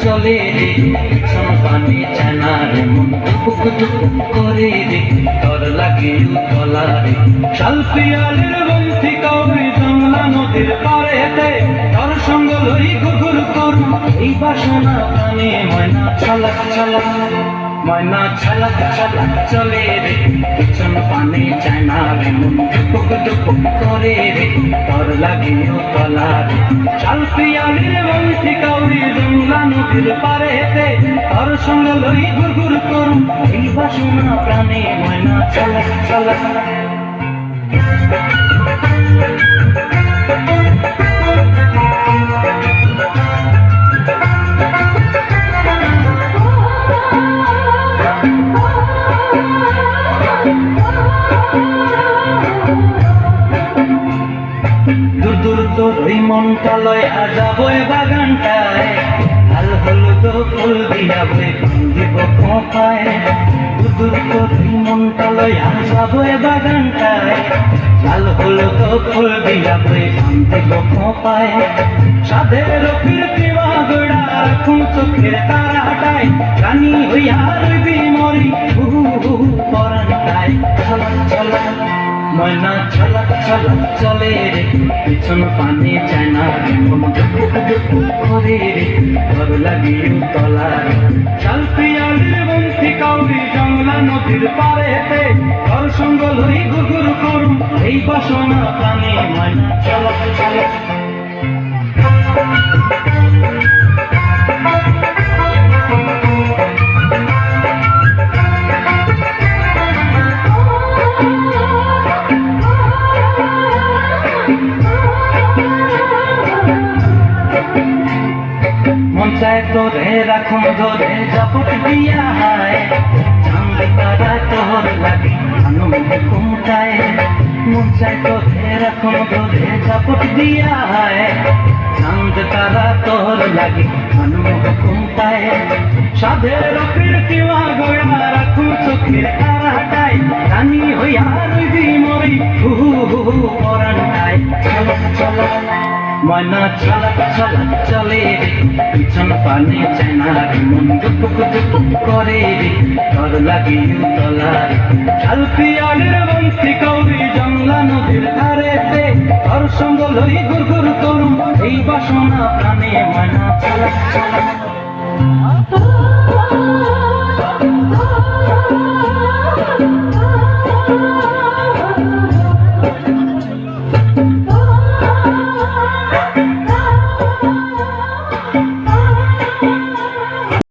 চলে রে পিছন পানে চানা রে মন টুকুক টুকুক করে রে তোর লাগে উতলা রে শালপিয়ালের বন্ধি কাউরি জংলা নদীর পারেতে তোর সঙ্গ লই ঘুরঘুর করু এই বাসনা প্রাণে ময়না ছলক ছলক ময়না ছলক ছলক চলে রে পিছন পানে চানা রে মন টুকুক টুকুক করে রে তোর লাগে উতলা রে শালপিয়ালের বন্ধি কাউরি জংলা নদীর পারেতে তোর সঙ্গ লই ঘুরঘুর করু এই বাসনা প্রাণে ময়না ছলক ছলক দূর দূর তোর ওই মনটা লয়া যাবো বাগানটায় লাল হলুদ ফুল দিয়া বই দিব খোঁপায় দূর দূর তোর ওই মনটা লয়া যাবো বাগানটায় লাল হলুদ ফুল দিয়া বই দিব খোঁপায় সাধের কীর্তি মাগড়া রাখুন চোখের তারাটায় রানী হইয়া রইবি মরি হুহু হুহু পরানটায় ছলক ছলক ময়না ছলক ছলক চলে রে পিছন পানে চায়না রে মন টুকুক টুকুক করে রে তোর লাগে উতলা রে শালপিয়ালের বন্ধি কাউরি জংলা নদীর পারেতে তোর সঙ্গ লই ঘুরঘুর করু এই বাসনা প্রাণে ময়না ছলক ছলক মন চায় তোরে রাখুন ধরে জাপট দিয়া হায় চাঁদ তারা তোর লাগে আনন্দ ঘুমটায় মন চায় তোরে রাখুন ধরে জাপট দিয়া হায় চাঁদ তারা তোর লাগে আনন্দ ঘুমটায় সাধের কীর্তি মাগড়া রাখুন চোখের তারাটায় রানী হইয়া রইবি মরি হুহু হুহু পরানটায় ছলক ছলক ময়না ছলক ছলক চলে রে পিছন পানে চায়না রে মন টুকুক টুকুক করে রে তোর লাগে উতলা রে শালপিয়ালের বন্ধি কাউরি জংলা নদীর ধারেতে তোর সঙ্গ লই ঘুরঘুর করু এই বাসনা প্রাণে ময়না ছলক ছলক